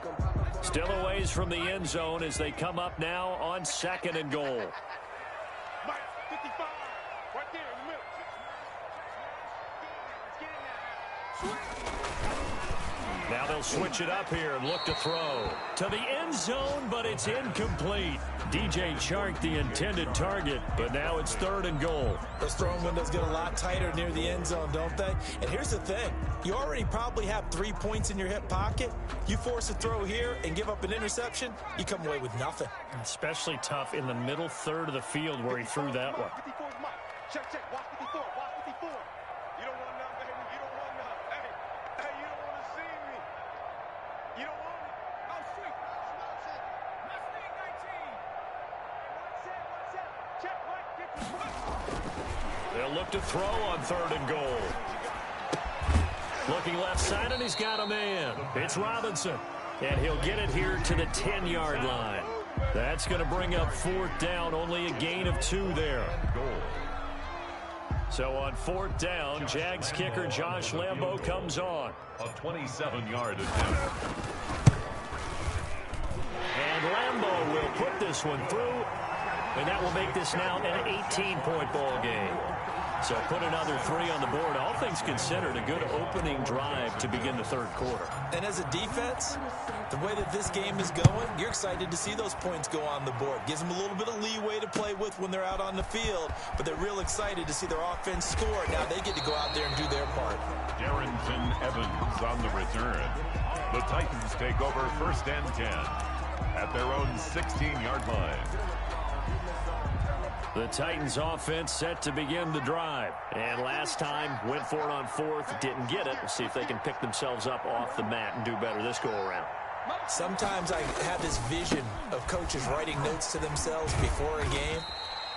[SPEAKER 1] Still a ways from the end zone as they come up now on 2nd and goal.
[SPEAKER 4] Mike, 55, right there in the middle.
[SPEAKER 1] Now they'll switch it up here and look to throw to the end zone, but it's incomplete. DJ Chark, the intended target, but now it's 3rd and goal.
[SPEAKER 3] Those throwing windows get a lot tighter near the end zone, don't they? And here's the thing. You already probably have 3 points in your hip pocket. You force a throw here and give up an interception, you come away with nothing.
[SPEAKER 1] Especially tough in the middle third of the field where he threw that one.
[SPEAKER 4] 54 is Mike. Check, check. Watch 54. Watch 54. You don't want none, baby. You don't want none. Hey, you don't want to see me. You don't want me. Oh, sweet. Mustang 19. Check, Mike. 54.
[SPEAKER 1] They'll look to throw on 3rd and goal. Looking left side, and he's got a man. It's Robinson. And he'll get it here to the 10-yard line. That's going to bring up 4th down. Only a gain of 2 there. So on 4th down, Jags kicker Josh Lambo comes on.
[SPEAKER 2] A 27-yard attempt.
[SPEAKER 1] And Lambo will put this one through. And that will make this now an 18-point ball game. So put another 3 on the board. All things considered, a good opening drive to begin the 3rd quarter.
[SPEAKER 3] And as a defense, the way that this game is going, you're excited to see those points go on the board. Gives them a little bit of leeway to play with when they're out on the field, but they're real excited to see their offense score. Now they get to go out there and do their part.
[SPEAKER 2] Darrington Evans on the return. The Titans take over 1st and 10 at their own 16-yard line.
[SPEAKER 1] The Titans offense set to begin the drive. And last time, went for it on 4th, didn't get it. We'll see if they can pick themselves up off the mat and do better this go-around.
[SPEAKER 3] Sometimes I have this vision of coaches writing notes to themselves before a game.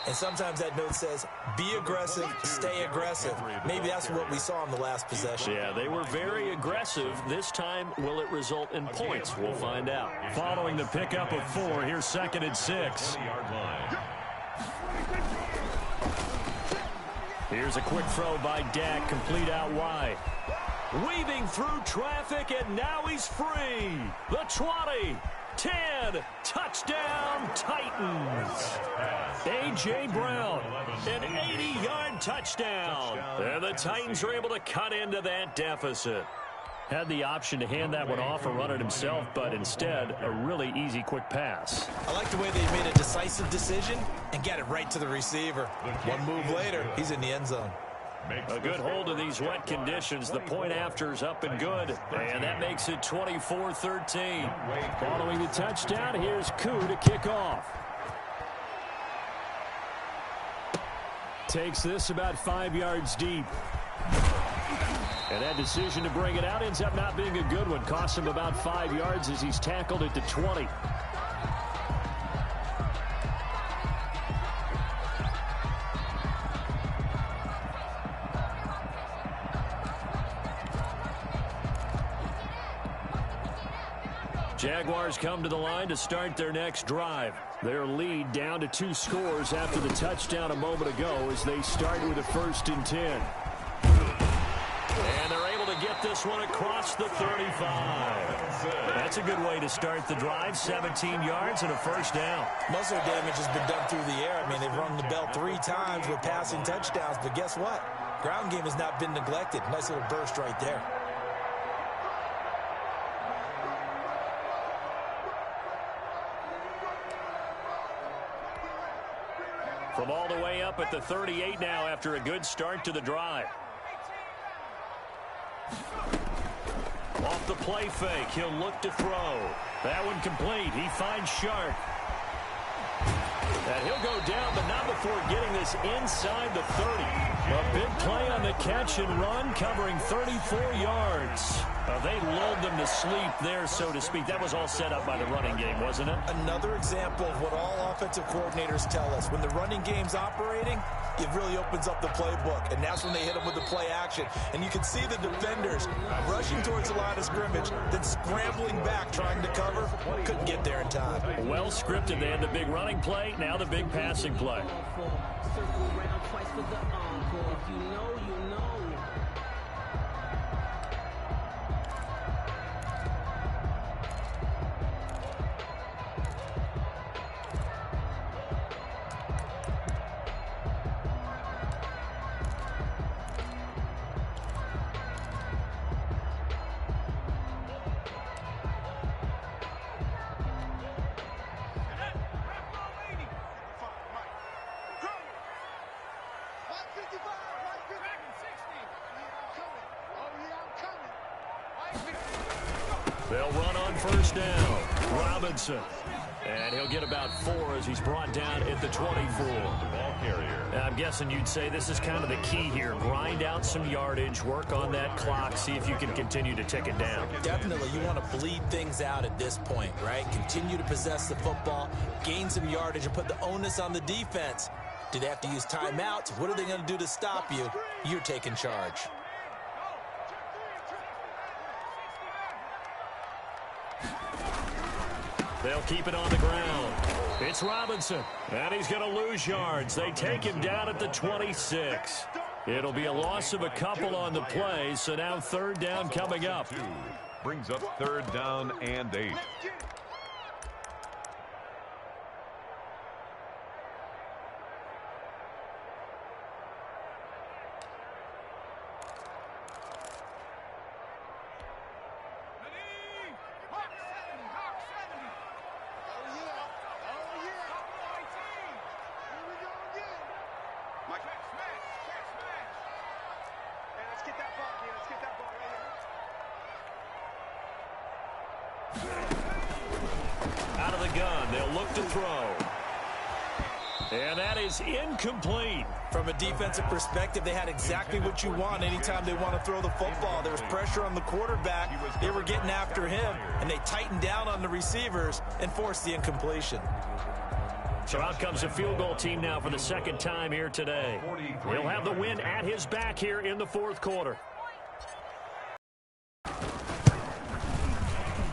[SPEAKER 3] And sometimes that note says, be aggressive, stay aggressive. Maybe that's what we saw in the last possession.
[SPEAKER 1] Yeah, they were very aggressive. This time, will it result in points? We'll find out. Following the pickup of 4, here's 2nd and 6. Here's a quick throw by Dak, complete out wide. Weaving through traffic, and now he's free. The 20, 10, touchdown Titans. A.J. Brown, an 80-yard touchdown. And the Titans are able to cut into that deficit. Had the option to hand that one off or run it himself, but instead, a really easy quick pass.
[SPEAKER 3] I like the way they made a decisive decision and got it right to the receiver. One move later, he's in the end zone.
[SPEAKER 1] A good hold of these wet conditions. The point after is up and good. And that makes it 24-13. Following the touchdown, here's Koo to kick off. Takes this about 5 yards deep. And that decision to bring it out ends up not being a good one. Costs him about 5 yards as he's tackled at the 20. Jaguars come to the line to start their next drive. Their lead down to 2 scores after the touchdown a moment ago as they start with a 1st and 10. And they're able to get this one across the 35. That's a good way to start the drive. 17 yards and a 1st down.
[SPEAKER 3] Most of the damage has been done through the air. I mean, they've rung the bell 3 times with passing touchdowns, but guess what? Ground game has not been neglected. Nice little burst right there.
[SPEAKER 1] From all the way up at the 38 now after a good start to the drive. Off the play fake, he'll look to throw. That one complete. He finds Sharp. And he'll go down, but not before getting this inside the 30. A big play on the catch and run, covering 34 yards. They lulled them to sleep there, so to speak. That was all set up by the running game, wasn't it?
[SPEAKER 3] Another example of what all offensive coordinators tell us. When the running game's operating, it really opens up the playbook, and that's when they hit them with the play action. And you can see the defenders rushing towards the line of scrimmage, then scrambling back, trying to cover. Couldn't get there in time.
[SPEAKER 1] Well scripted. They had the big running play, now the big passing play.
[SPEAKER 6] Circle around twice for the encore. If you know, you know.
[SPEAKER 1] They'll run on 1st down. Robinson. And he'll get about 4 as he's brought down at the 24.
[SPEAKER 2] Ball carrier.
[SPEAKER 1] I'm guessing you'd say this is kind of the key here. Grind out some yardage, work on that clock, see if you can continue to tick it down.
[SPEAKER 3] Definitely, you want to bleed things out at this point, right? Continue to possess the football, gain some yardage, and put the onus on the defense. Do they have to use timeouts? What are they going to do to stop you? You're taking charge.
[SPEAKER 1] They'll keep it on the ground. It's Robinson, and he's going to lose yards. They take him down at the 26. It'll be a loss of a couple on the play, so now 3rd down coming up.
[SPEAKER 2] 2 brings up 3rd down and 8.
[SPEAKER 1] Out of the gun, they'll look to throw. And that is incomplete.
[SPEAKER 3] From a defensive perspective, they had exactly what you want anytime they want to throw the football. There was pressure on the quarterback. They were getting after him, and they tightened down on the receivers and forced the incompletion.
[SPEAKER 1] So out comes a field goal team now for the 2nd time here today. He'll have the win at his back here in the 4th quarter.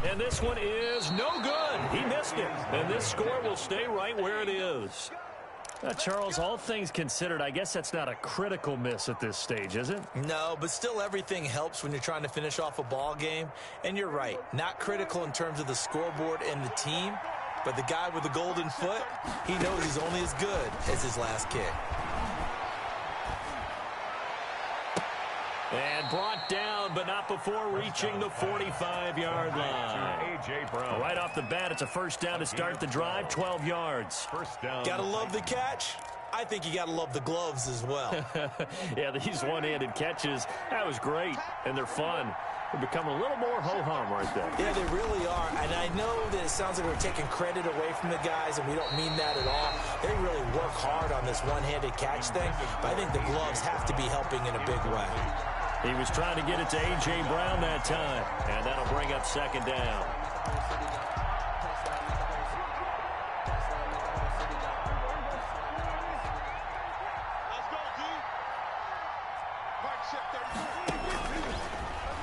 [SPEAKER 1] And this one is no good. He missed it. And this score will stay right where it is. Charles, all things considered, I guess that's not a critical miss at this stage, is it?
[SPEAKER 3] No, but still everything helps when you're trying to finish off a ball game. And you're right, not critical in terms of the scoreboard and the team, but the guy with the golden foot, he knows he's only as good as his last kick.
[SPEAKER 1] And brought down, but not before reaching the 45-yard line.
[SPEAKER 2] A.J. Brown.
[SPEAKER 1] Right off the bat, it's a 1st down to start the drive, 12 yards.
[SPEAKER 2] 1st down.
[SPEAKER 3] Gotta love the catch. I think you gotta love the gloves as well.
[SPEAKER 1] Yeah, these one-handed catches, that was great, and they're fun. They become a little more ho-hum right there.
[SPEAKER 3] Yeah, they really are. And I know that it sounds like we're taking credit away from the guys, and we don't mean that at all. They really work hard on this one-handed catch thing, but I think the gloves have to be helping in a big way.
[SPEAKER 1] He was trying to get it to A.J. Brown that time, and that'll bring up 2nd down.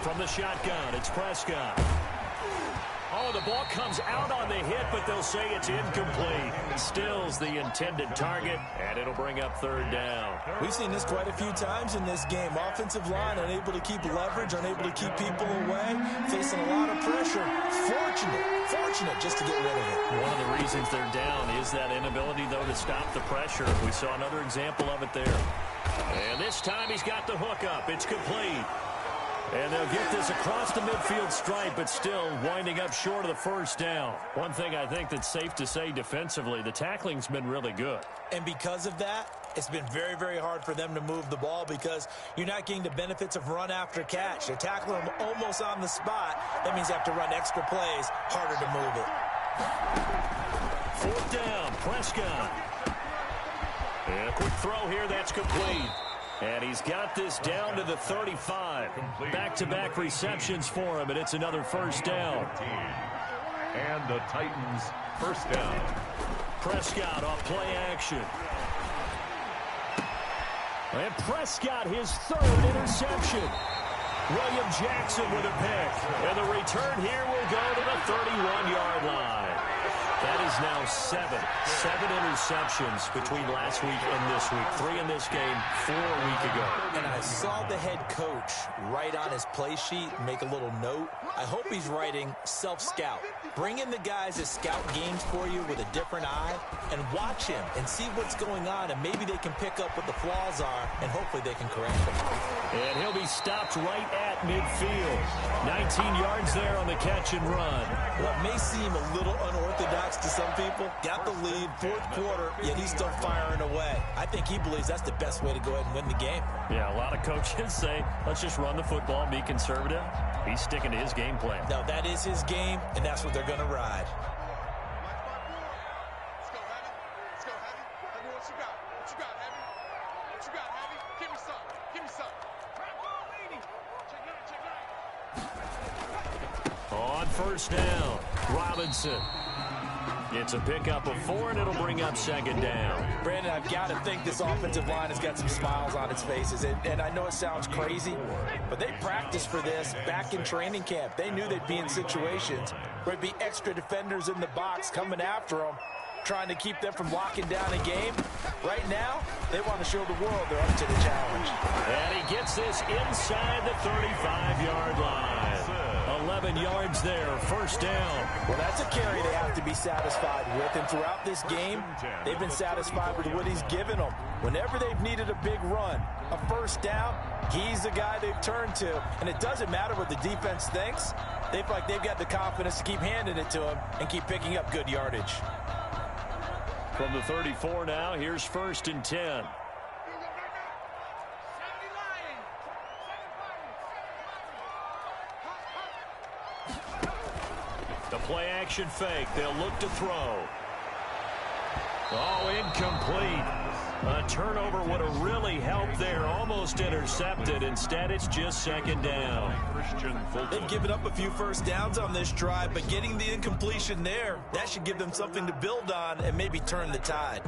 [SPEAKER 1] From the shotgun, it's Prescott. Oh, the ball comes out on the hit, but they'll say it's incomplete. Still's the intended target, and it'll bring up third down.
[SPEAKER 3] We've seen this quite a few times in this game. Offensive line unable to keep leverage, unable to keep people away, facing a lot of pressure. Fortunate just to get rid of it.
[SPEAKER 1] One of the reasons they're down is that inability, though, to stop the pressure. We saw another example of it there. And this time he's got the hook up. It's complete. And they'll get this across the midfield stripe, but still winding up short of the first down. One thing I think that's safe to say defensively, the tackling's been really good.
[SPEAKER 3] And because of that, it's been very, very hard for them to move the ball because you're not getting the benefits of run after catch. They're tackling them almost on the spot. That means they have to run extra plays, harder to move it.
[SPEAKER 1] Fourth down, Prescott. And a quick throw here, that's complete. And he's got this down to the 35. Back-to-back receptions for him, and it's another first down.
[SPEAKER 2] And the Titans first down.
[SPEAKER 1] Prescott off play action. And Prescott, his third interception. William Jackson with a pick. And the return here will go to the 31-yard line. That is now seven interceptions between last week and this week. 3 in this game, 4 a week ago.
[SPEAKER 3] And I saw the head coach write on his play sheet, make a little note. I hope he's writing self-scout. Bring in the guys that scout games for you with a different eye and watch him and see what's going on, and maybe they can pick up what the flaws are, and hopefully they can correct them.
[SPEAKER 1] And he'll be stopped right at midfield. 19 yards there on the catch and run.
[SPEAKER 3] Well, it may seem a little unorthodox to some people. Got the lead, fourth quarter, yet he's still firing away. I think he believes that's the best way to go ahead and win the game.
[SPEAKER 1] Yeah, a lot of coaches say, let's just run the football and be conservative. He's sticking to his game plan.
[SPEAKER 3] Now, that is his game, and that's what they're going to ride.
[SPEAKER 4] Let's go, Heavy. Let's go, Heavy. Heavy, what you got? What you got, Heavy? What you got, Heavy? Give me some. Give me some.
[SPEAKER 1] On first down, Robinson. It's a pickup of 4, and it'll bring up second down.
[SPEAKER 3] Brandon, I've got to think this offensive line has got some smiles on its faces. And I know it sounds crazy, but they practiced for this back in training camp. They knew they'd be in situations where there'd be extra defenders in the box coming after them, trying to keep them from locking down a game. Right now, they want to show the world they're up to the challenge.
[SPEAKER 1] And he gets this inside the 35-yard line. 11 yards there, first down.
[SPEAKER 3] Well, that's a carry they have to be satisfied with. And throughout this game, they've been satisfied with what he's given them. Whenever they've needed a big run, a first down, he's the guy they've turned to. And it doesn't matter what the defense thinks. They feel like they've got the confidence to keep handing it to him and keep picking up good yardage.
[SPEAKER 1] From the 34 now, here's first and 10. The play action fake. They'll look to throw. Oh, incomplete. A turnover would have really helped there. Almost intercepted. Instead, it's just second down.
[SPEAKER 3] They've given up a few first downs on this drive, but getting the incompletion there, that should give them something to build on and maybe turn the tide.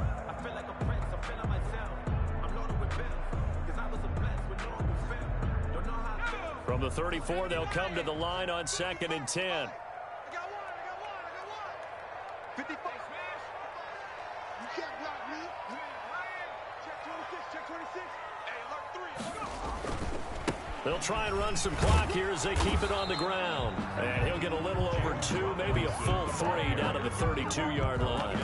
[SPEAKER 1] From the 34, they'll come to the line on second and 10.
[SPEAKER 4] I got one. 55. You can't block me. Check 26. Check 26. Hey, alert 3.
[SPEAKER 1] They'll try and run some clock here as they keep it on the ground. And he'll get a little over 2, maybe a full 3 down to the 32-yard line.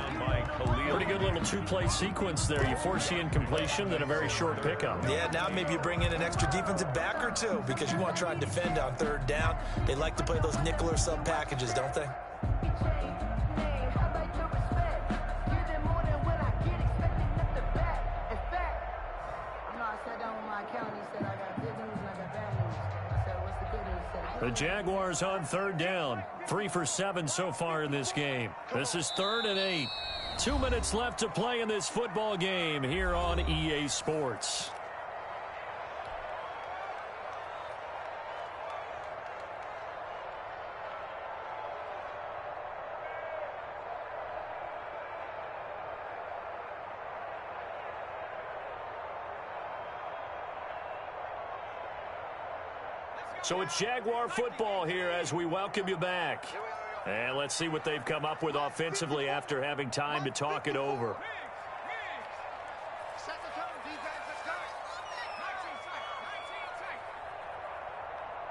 [SPEAKER 1] Pretty good little two-play sequence there. You force the incompletion, then a very short pickup.
[SPEAKER 3] Yeah, now maybe you bring in an extra defensive back or two because you want to try and defend on third down. They like to play those nickel or sub packages, don't they?
[SPEAKER 1] The Jaguars on third down. 3 for 7 so far in this game. This is 3rd and 8. 2 minutes left to play in this football game here on EA Sports. So it's Jaguar football here as we welcome you back. And let's see what they've come up with offensively after having time to talk it over.
[SPEAKER 4] Set the tone, defense. Let's go. 19 tight. 19 tight.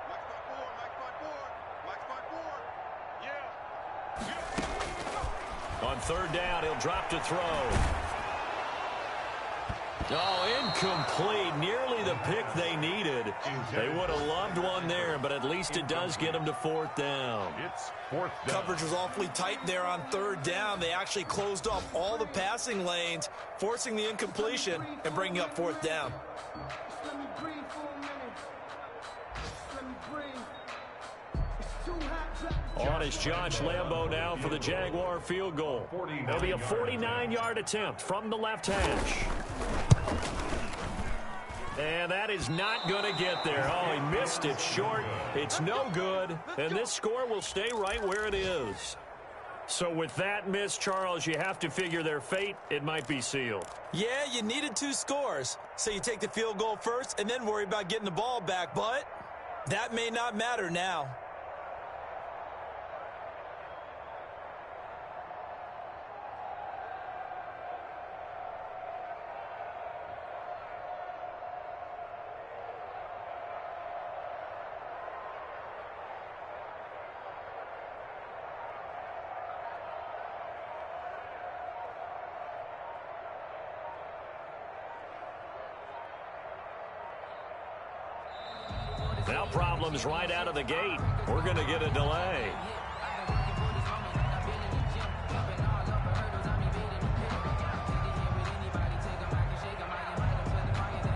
[SPEAKER 4] Mike spot four. Mike spot four. Mike spot four. Yeah.
[SPEAKER 1] On third down, he'll drop to throw. Oh, incomplete. Nearly the pick they needed. They would have loved one there, but at least it does get them to fourth down.
[SPEAKER 2] It's fourth down.
[SPEAKER 3] Coverage was awfully tight there on third down. They actually closed off all the passing lanes, forcing the incompletion and bringing up fourth down.
[SPEAKER 5] Just let me breathe for a minute. Just let me breathe. It's too hot.
[SPEAKER 1] On is Josh Lambo now for the Jaguar field goal. There'll be a 49-yard attempt from the left hash. And that is not going to get there. Oh, he missed it short. It's no good. And this score will stay right where it is. So with that miss, Charles, you have to figure their fate. It might be sealed.
[SPEAKER 3] Yeah, you needed 2 scores. So you take the field goal first and then worry about getting the ball back. But that may not matter now.
[SPEAKER 1] Now problems right out of the gate. We're going to get a delay.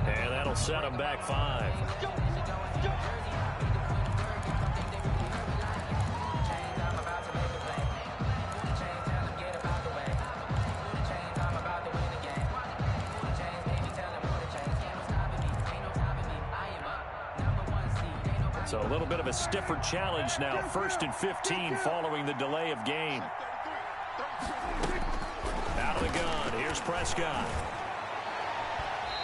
[SPEAKER 1] And that'll set them back 5. So a little bit of a stiffer challenge now. 1st and 15 following the delay of game. Out of the gun. Here's Prescott.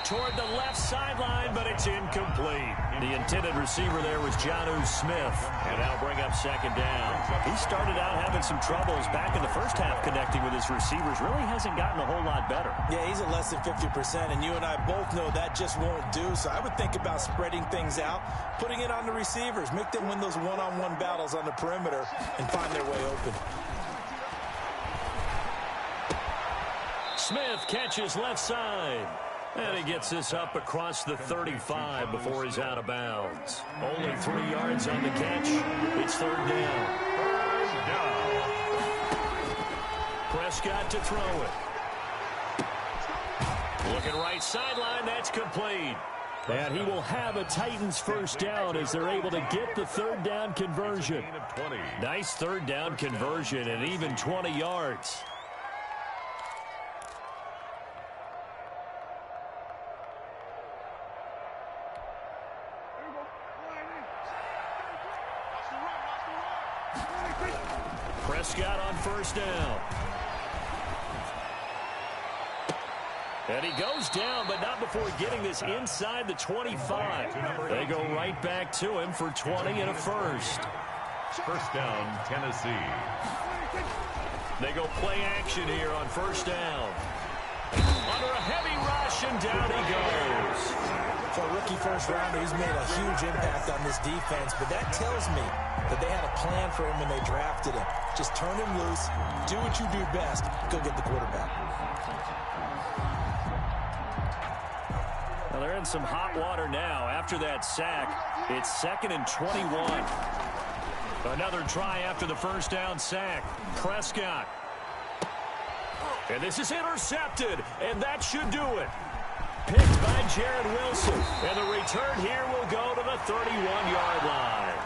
[SPEAKER 1] Toward the left sideline, but it's incomplete. The intended receiver there was Jonnu Smith. And that'll bring up 2nd down. He started out having some troubles back in the first half connecting with his receivers. Really hasn't gotten a whole lot better.
[SPEAKER 3] Yeah, he's at less than 50%, and you and I both know that just won't do. So I would think about spreading things out, putting it on the receivers, make them win those one-on-one battles on the perimeter, and find their way open.
[SPEAKER 1] Smith catches left side. And he gets this up across the 35 before he's out of bounds. Only 3 yards on the catch. It's 3rd down. Prescott to throw it. Looking right sideline. That's complete. And he will have a Titans 1st down as they're able to get the 3rd down conversion. Nice 3rd down conversion and even 20 yards. Prescott on 1st down. And he goes down, but not before getting this inside the 25. They go right back to him for 20 and a 1st.
[SPEAKER 2] 1st down, Tennessee.
[SPEAKER 1] They go play action here on 1st down. Under a heavy rush, and down he goes.
[SPEAKER 3] For a rookie first rounder, he's made a huge impact on this defense, but that tells me that they had a plan for him when they drafted him. Just turn him loose, do what you do best, go get the quarterback.
[SPEAKER 1] Well, they're in some hot water now. After that sack, it's 2nd and 21. Another try after the 1st down sack. Prescott. And this is intercepted, and that should do it. Picked by Jared Wilson. And the return here will go to the 31-yard line.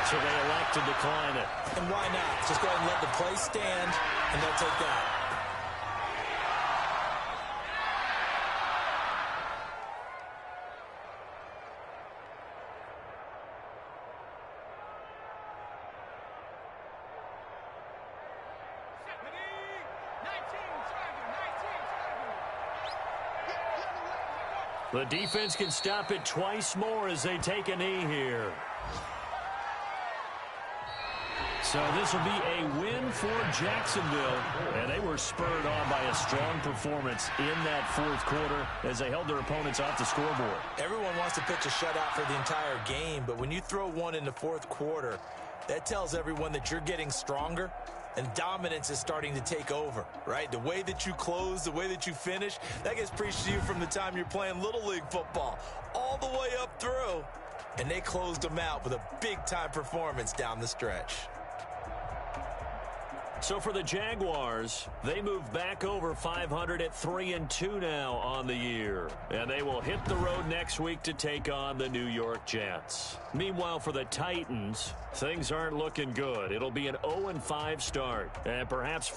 [SPEAKER 1] So they elect to decline it.
[SPEAKER 3] And why not? Just go ahead and let the play stand, and they'll take that.
[SPEAKER 1] The defense can stop it twice more as they take a knee here. So this will be a win for Jacksonville, and they were spurred on by a strong performance in that fourth quarter as they held their opponents off the scoreboard.
[SPEAKER 3] Everyone wants to pitch a shutout for the entire game, but when you throw one in the fourth quarter, that tells everyone that you're getting stronger and dominance is starting to take over, right? The way that you close, the way that you finish, that gets preached to you from the time you're playing Little League football all the way up through, and they closed them out with a big-time performance down the stretch.
[SPEAKER 1] So for the Jaguars, they move back over 500 at 3-2 now on the year. And they will hit the road next week to take on the New York Jets. Meanwhile, for the Titans, things aren't looking good. It'll be an 0-5 start. And perhaps